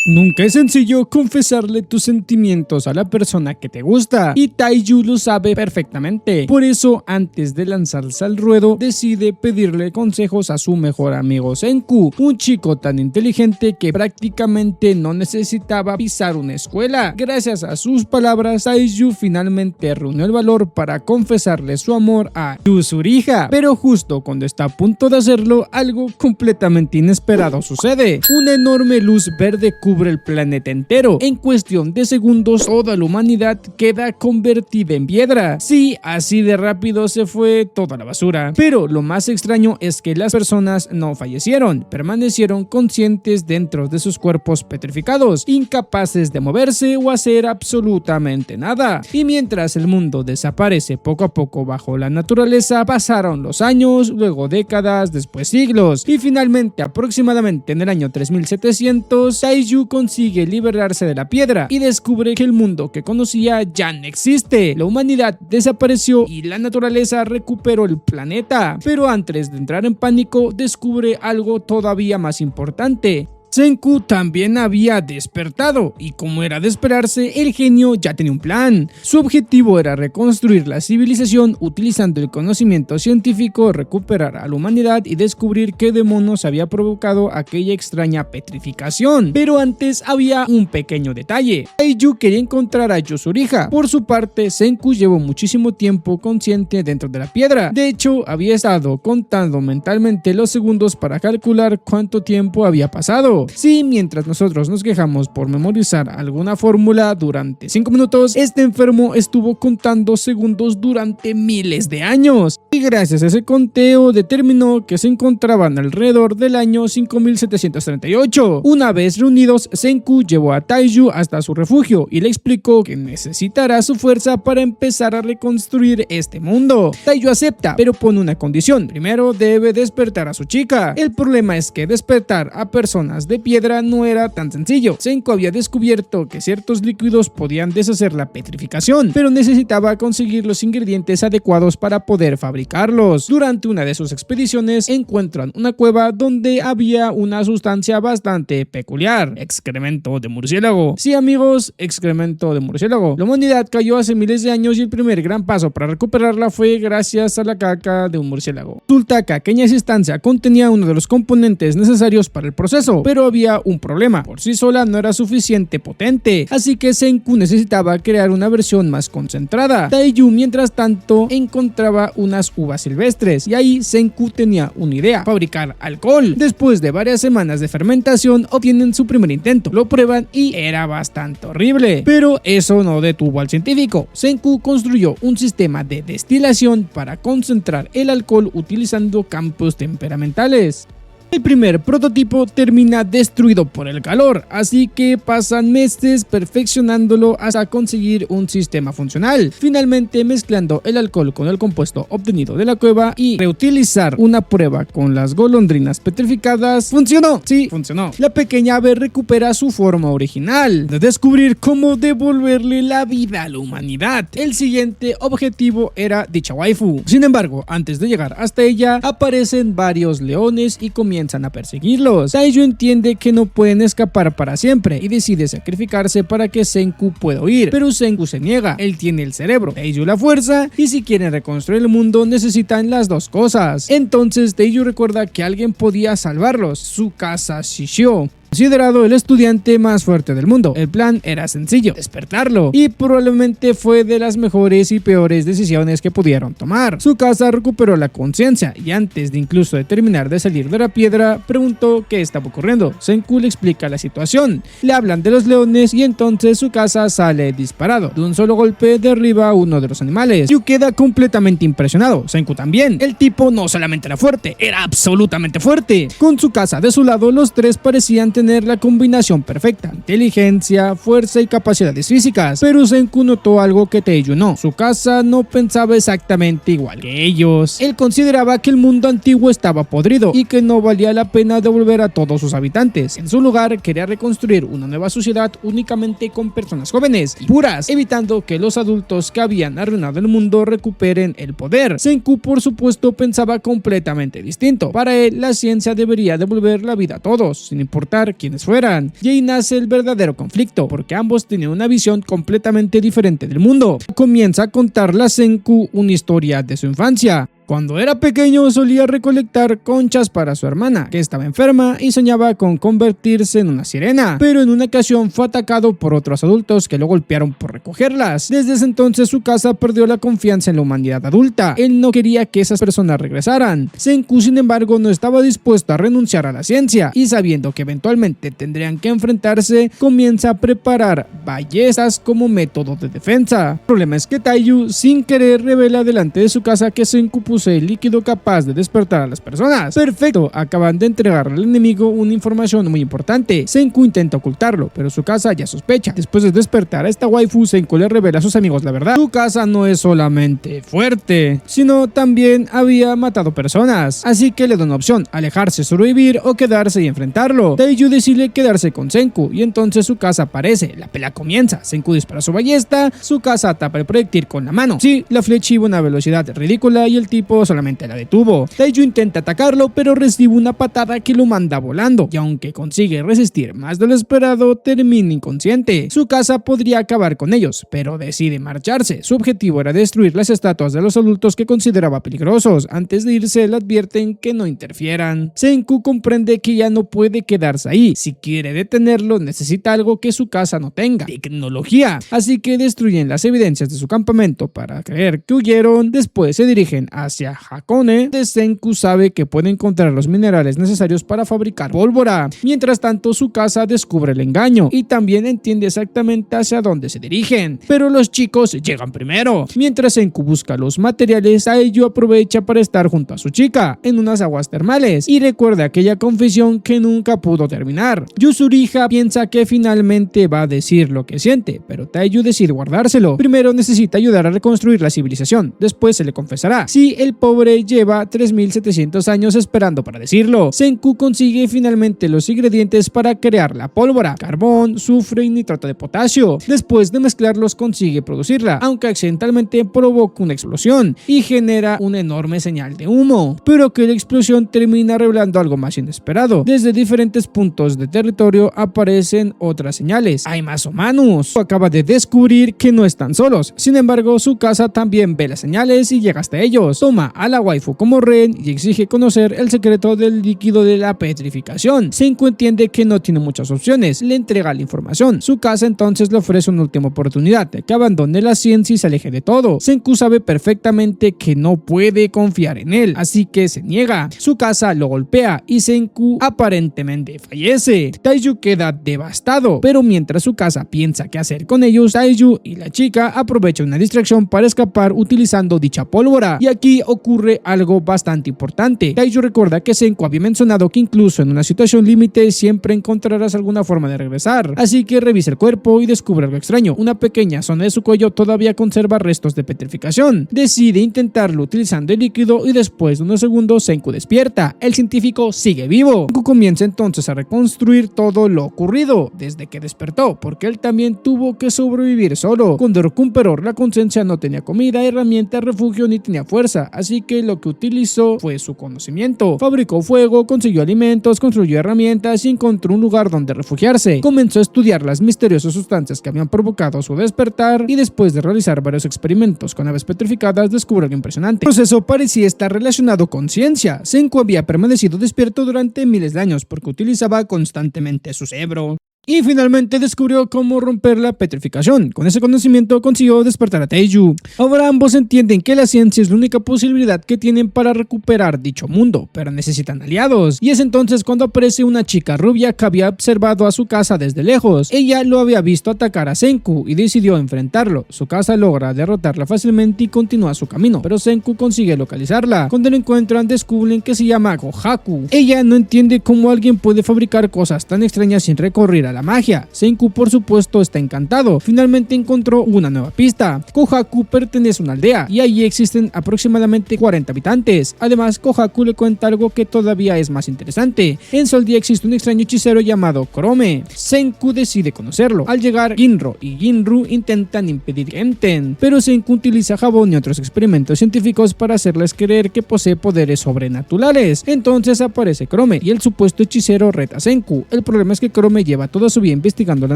Nunca es sencillo confesarle tus sentimientos a la persona que te gusta, y Taiju lo sabe perfectamente. Por eso, antes de lanzarse al ruedo, decide pedirle consejos a su mejor amigo Senku, un chico tan inteligente que prácticamente no necesitaba pisar una escuela. Gracias a sus palabras, Taiju finalmente reunió el valor para confesarle su amor a Yuzuriha, pero justo cuando está a punto de hacerlo, algo completamente inesperado sucede. Una enorme luz verde cubre el planeta entero. En cuestión de segundos, toda la humanidad queda convertida en piedra. Sí, así de rápido se fue toda la basura. Pero lo más extraño es que las personas no fallecieron, permanecieron conscientes dentro de sus cuerpos petrificados, incapaces de moverse o hacer absolutamente nada. Y mientras el mundo desaparece poco a poco bajo la naturaleza, pasaron los años, luego décadas, después siglos, y finalmente, aproximadamente en el año 3700, Taiju consigue liberarse de la piedra y descubre que el mundo que conocía ya no existe. La humanidad desapareció y la naturaleza recuperó el planeta. Pero antes de entrar en pánico, descubre algo todavía más importante. Senku también había despertado, y como era de esperarse, el genio ya tenía un plan. Su objetivo era reconstruir la civilización utilizando el conocimiento científico, recuperar a la humanidad y descubrir qué demonios había provocado aquella extraña petrificación. Pero antes había un pequeño detalle. Taiju quería encontrar a Yuzuriha. Por su parte, Senku llevó muchísimo tiempo consciente dentro de la piedra. De hecho, había estado contando mentalmente los segundos para calcular cuánto tiempo había pasado. Sí, mientras nosotros nos quejamos por memorizar alguna fórmula durante 5 minutos, este enfermo estuvo contando segundos durante miles de años. Y gracias a ese conteo determinó que se encontraban alrededor del año 5738. Una vez reunidos, Senku llevó a Taiju hasta su refugio y le explicó que necesitará su fuerza para empezar a reconstruir este mundo. Taiju acepta, pero pone una condición. Primero debe despertar a su chica. El problema es que despertar a personas de piedra no era tan sencillo. Senku había descubierto que ciertos líquidos podían deshacer la petrificación, pero necesitaba conseguir los ingredientes adecuados para poder fabricarlos. Durante una de sus expediciones encuentran una cueva donde había una sustancia bastante peculiar: excremento de murciélago. Sí, amigos, excremento de murciélago. La humanidad cayó hace miles de años y el primer gran paso para recuperarla fue gracias a la caca de un murciélago. Resulta que aquella sustancia contenía uno de los componentes necesarios para el proceso, pero había un problema: por sí sola no era suficiente potente, así que Senku necesitaba crear una versión más concentrada. Taiju, mientras tanto, encontraba unas uvas silvestres, y ahí Senku tenía una idea: fabricar alcohol. Después de varias semanas de fermentación, obtienen su primer intento, lo prueban y era bastante horrible. Pero eso no detuvo al científico. Senku construyó un sistema de destilación para concentrar el alcohol utilizando campos temperamentales. El primer prototipo termina destruido por el calor, así que pasan meses perfeccionándolo hasta conseguir un sistema funcional. Finalmente, mezclando el alcohol con el compuesto obtenido de la cueva y reutilizar una prueba con las golondrinas petrificadas, ¡funcionó! Sí, funcionó. La pequeña ave recupera su forma original, de descubrir cómo devolverle la vida a la humanidad. El siguiente objetivo era dicha waifu. Sin embargo, antes de llegar hasta ella, aparecen varios leones y comienzan a perseguirlos. Taiju entiende que no pueden escapar para siempre y decide sacrificarse para que Senku pueda huir, pero Senku se niega. Él tiene el cerebro, Taiju la fuerza, y si quieren reconstruir el mundo necesitan las dos cosas. Entonces Taiju recuerda que alguien podía salvarlos: Tsukasa Shishio, considerado el estudiante más fuerte del mundo. El plan era sencillo: despertarlo, y probablemente fue de las mejores y peores decisiones que pudieron tomar. Tsukasa recuperó la conciencia y antes de incluso terminar de salir de la piedra, preguntó qué estaba ocurriendo. Senku le explica la situación, le hablan de los leones y entonces Tsukasa sale disparado. De un solo golpe derriba a uno de los animales. Yu queda completamente impresionado, Senku también. El tipo no solamente era fuerte, era absolutamente fuerte. Con Tsukasa de su lado, los tres parecían tener la combinación perfecta: inteligencia, fuerza y capacidades físicas. Pero Senku notó algo que Taiju no: Tsukasa no pensaba exactamente igual que ellos. Él consideraba que el mundo antiguo estaba podrido y que no valía la pena devolver a todos sus habitantes. En su lugar, quería reconstruir una nueva sociedad únicamente con personas jóvenes y puras, evitando que los adultos que habían arruinado el mundo recuperen el poder. Senku, por supuesto, pensaba completamente distinto. Para él, la ciencia debería devolver la vida a todos, sin importar revelar quiénes fueran, y ahí nace el verdadero conflicto, porque ambos tienen una visión completamente diferente del mundo. Comienza a contarle a Senku una historia de su infancia. Cuando era pequeño solía recolectar conchas para su hermana, que estaba enferma y soñaba con convertirse en una sirena, pero en una ocasión fue atacado por otros adultos que lo golpearon por recogerlas. Desde ese entonces su casa perdió la confianza en la humanidad adulta. Él no quería que esas personas regresaran. Senku, sin embargo, no estaba dispuesto a renunciar a la ciencia, y sabiendo que eventualmente tendrían que enfrentarse, comienza a preparar ballestas como método de defensa. El problema es que Taiyu, sin querer, revela delante de su casa que Senku posee el líquido capaz de despertar a las personas. Perfecto, acaban de entregarle al enemigo una información muy importante. Senku intenta ocultarlo, pero su casa ya sospecha. Después de despertar a esta waifu, Senku le revela a sus amigos la verdad. Su casa no es solamente fuerte, sino también había matado personas, así que le da una opción: alejarse, sobrevivir o quedarse y enfrentarlo. Taiyu decide quedarse con Senku, y entonces su casa aparece. La pelea comienza. Senku dispara su ballesta, su casa tapa el proyectil con la mano. Sí, la flecha iba a una velocidad ridícula y el tipo solamente la detuvo. Taiyu intenta atacarlo, pero recibe una patada que lo manda volando, y aunque consigue resistir más de lo esperado, termina inconsciente. Su casa podría acabar con ellos, pero decide marcharse. Su objetivo era destruir las estatuas de los adultos que consideraba peligrosos. Antes de irse, le advierten que no interfieran. Senku comprende que ya no puede quedarse ahí. Si quiere detenerlo, necesita algo que su casa no tenga: tecnología. Así que destruyen las evidencias de su campamento para creer que huyeron. Después se dirigen hacia Hakone, de Senku sabe que puede encontrar los minerales necesarios para fabricar pólvora. Mientras tanto, su casa descubre el engaño y también entiende exactamente hacia dónde se dirigen, pero los chicos llegan primero. Mientras Senku busca los materiales, Taiyu aprovecha para estar junto a su chica en unas aguas termales y recuerda aquella confesión que nunca pudo terminar. Yuzuriha piensa que finalmente va a decir lo que siente, pero Taiyu decide guardárselo. Primero necesita ayudar a reconstruir la civilización, después se le confesará. Sí, el pobre lleva 3700 años esperando para decirlo. Senku consigue finalmente los ingredientes para crear la pólvora: carbón, azufre y nitrato de potasio. Después de mezclarlos consigue producirla, aunque accidentalmente provoca una explosión y genera una enorme señal de humo. Pero aquella explosión termina revelando algo más inesperado. Desde diferentes puntos del territorio aparecen otras señales. Hay más humanos. Acaba de descubrir que no están solos. Sin embargo, su casa también ve las señales y llega hasta ellos. Toma a la waifu como rehén y exige conocer el secreto del líquido de la petrificación. Senku entiende que no tiene muchas opciones, le entrega la información. Su casa entonces le ofrece una última oportunidad de que abandone la ciencia y se aleje de todo. Senku sabe perfectamente que no puede confiar en él, así que se niega. Su casa lo golpea y Senku aparentemente fallece. Taiyu queda devastado, pero mientras su casa piensa qué hacer con ellos, Taiyu y la chica aprovechan una distracción para escapar utilizando dicha pólvora. Y aquí ocurre algo bastante importante. Taiyu recuerda que Senku había mencionado que incluso en una situación límite siempre encontrarás alguna forma de regresar, así que revisa el cuerpo y descubre algo extraño. Una pequeña zona de su cuello todavía conserva restos de petrificación. Decide intentarlo utilizando el líquido y después de unos segundos Senku despierta. El científico sigue vivo. Senku comienza entonces a reconstruir todo lo ocurrido desde que despertó, porque él también tuvo que sobrevivir solo. Cuando recuperó la conciencia no tenía comida, herramientas, refugio ni tenía fuerza, así que lo que utilizó fue su conocimiento. Fabricó fuego, consiguió alimentos, construyó herramientas y encontró un lugar donde refugiarse. Comenzó a estudiar las misteriosas sustancias que habían provocado su despertar y después de realizar varios experimentos con aves petrificadas descubrió algo impresionante. El proceso parecía estar relacionado con ciencia. Senku había permanecido despierto durante miles de años porque utilizaba constantemente su cerebro. Y finalmente descubrió cómo romper la petrificación. Con ese conocimiento consiguió despertar a Taiyu. Ahora ambos entienden que la ciencia es la única posibilidad que tienen para recuperar dicho mundo, pero necesitan aliados. Y es entonces cuando aparece una chica rubia que había observado a su casa desde lejos. Ella lo había visto atacar a Senku y decidió enfrentarlo. Su casa logra derrotarla fácilmente y continúa su camino, pero Senku consigue localizarla. Cuando lo encuentran descubren que se llama Gohaku. Ella no entiende cómo alguien puede fabricar cosas tan extrañas sin recurrir a la la magia. Senku por supuesto está encantado, finalmente encontró una nueva pista. Kohaku pertenece a una aldea y allí existen aproximadamente 40 habitantes. Además, Kohaku le cuenta algo que todavía es más interesante. En su aldea existe un extraño hechicero llamado Korome. Senku decide conocerlo. Al llegar, Ginro y Ginru intentan impedir que entren, pero Senku utiliza jabón y otros experimentos científicos para hacerles creer que posee poderes sobrenaturales. Entonces aparece Korome y el supuesto hechicero reta a Senku. El problema es que Korome lleva toda su vida investigando la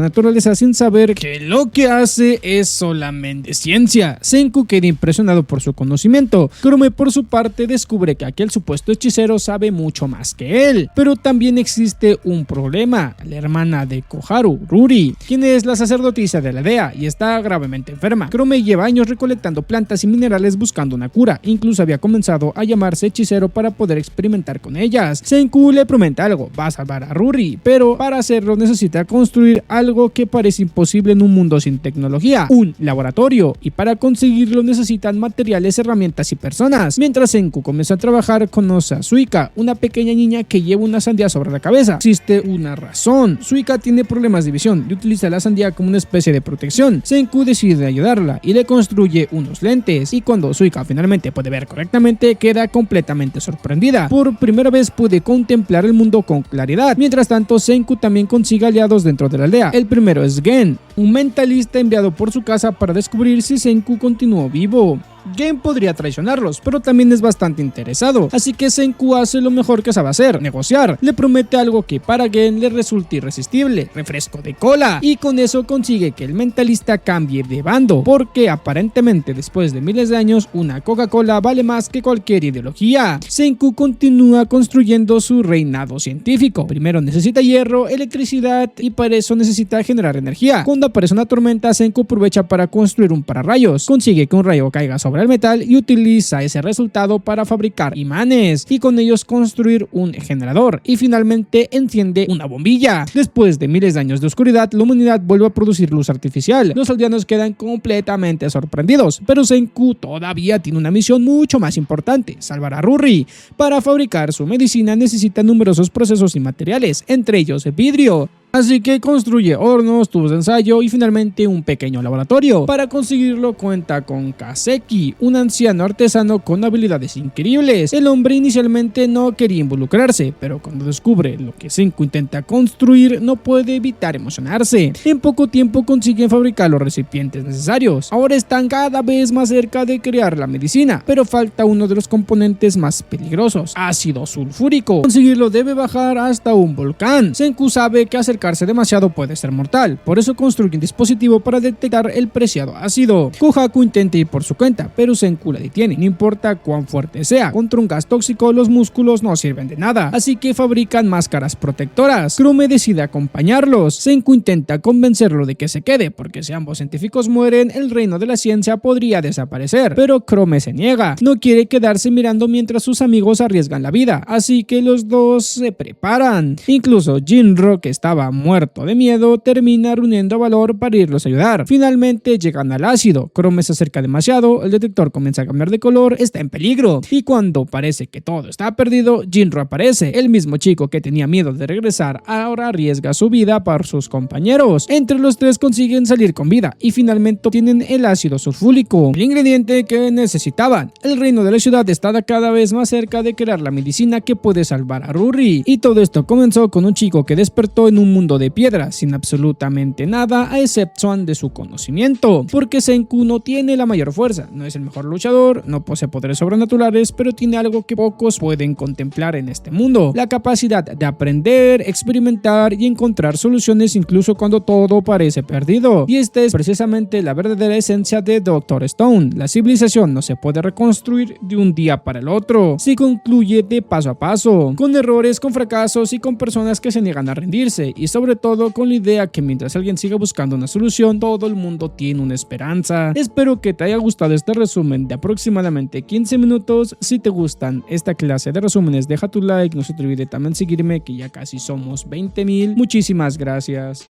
naturaleza sin saber que lo que hace es solamente ciencia. Senku queda impresionado por su conocimiento. Korome por su parte descubre que aquel supuesto hechicero sabe mucho más que él, pero también existe un problema. La hermana de Koharu, Ruri, quien es la sacerdotisa de la aldea y está gravemente enferma. Korome lleva años recolectando plantas y minerales buscando una cura, incluso había comenzado a llamarse hechicero para poder experimentar con ellas. Senku le promete algo, va a salvar a Ruri, pero para hacerlo necesita construir algo que parece imposible en un mundo sin tecnología, un laboratorio, y para conseguirlo necesitan materiales, herramientas y personas. Mientras Senku comienza a trabajar, conoce a Suika, una pequeña niña que lleva una sandía sobre la cabeza. Existe una razón. Suika tiene problemas de visión y utiliza la sandía como una especie de protección. Senku decide ayudarla y le construye unos lentes, y cuando Suika finalmente puede ver correctamente, queda completamente sorprendida. Por primera vez puede contemplar el mundo con claridad. Mientras tanto, Senku también consigue aliados dentro de la aldea. El primero es Gen, un mentalista enviado por su casa para descubrir si Senku continuó vivo. Gen podría traicionarlos, pero también es bastante interesado, así que Senku hace lo mejor que sabe hacer, negociar. Le promete algo que para Gen le resulta irresistible: refresco de cola, y con eso consigue que el mentalista cambie de bando, porque aparentemente después de miles de años una Coca-Cola vale más que cualquier ideología. Senku continúa construyendo su reinado científico. Primero necesita hierro, electricidad, y para eso necesita generar energía. Cuando aparece una tormenta, Senku aprovecha para construir un pararrayos, consigue que un rayo caiga sobre el metal y utiliza ese resultado para fabricar imanes y con ellos construir un generador, y finalmente enciende una bombilla. Después de miles de años de oscuridad, la humanidad vuelve a producir luz artificial. Los aldeanos quedan completamente sorprendidos, pero Senku todavía tiene una misión mucho más importante: salvar a Ruri. Para fabricar su medicina necesita numerosos procesos y materiales, entre ellos vidrio. Así que construye hornos, tubos de ensayo y finalmente un pequeño laboratorio. Para conseguirlo cuenta con Kaseki, un anciano artesano con habilidades increíbles. El hombre inicialmente no quería involucrarse, pero cuando descubre lo que Senku intenta construir, no puede evitar emocionarse. En poco tiempo consiguen fabricar los recipientes necesarios. Ahora están cada vez más cerca de crear la medicina, pero falta uno de los componentes más peligrosos: ácido sulfúrico. Conseguirlo debe bajar hasta un volcán. Senku sabe que acercarse demasiado puede ser mortal, por eso construye un dispositivo para detectar el preciado ácido. Kohaku intenta ir por su cuenta, pero Senku la detiene. No importa cuán fuerte sea, contra un gas tóxico los músculos no sirven de nada, así que fabrican máscaras protectoras. Korome decide acompañarlos. Senku intenta convencerlo de que se quede, porque si ambos científicos mueren, el reino de la ciencia podría desaparecer, pero Korome se niega. No quiere quedarse mirando mientras sus amigos arriesgan la vida, así que los dos se preparan. Incluso Ginro, que estaba muerto de miedo, termina reuniendo valor para irlos a ayudar. Finalmente llegan al ácido. Korome se acerca demasiado, el detector comienza a cambiar de color, está en peligro, y cuando parece que todo está perdido, Ginro aparece. El mismo chico que tenía miedo de regresar ahora arriesga su vida por sus compañeros. Entre los tres consiguen salir con vida y finalmente obtienen el ácido sulfúrico, el ingrediente que necesitaban. El reino de la ciudad está cada vez más cerca de crear la medicina que puede salvar a Ruri, y todo esto comenzó con un chico que despertó en un mundo de piedra, sin absolutamente nada a excepción de su conocimiento, porque Senku no tiene la mayor fuerza, no es el mejor luchador, no posee poderes sobrenaturales, pero tiene algo que pocos pueden contemplar en este mundo: la capacidad de aprender, experimentar y encontrar soluciones incluso cuando todo parece perdido. Y esta es precisamente la verdadera esencia de Dr. Stone. La civilización no se puede reconstruir de un día para el otro, se concluye de paso a paso, con errores, con fracasos y con personas que se niegan a rendirse, y sobre todo con la idea que mientras alguien siga buscando una solución, todo el mundo tiene una esperanza. Espero que te haya gustado este resumen de aproximadamente 15 minutos. Si te gustan esta clase de resúmenes, deja tu like, no se te olvide también seguirme, que ya casi somos 20,000. Muchísimas gracias.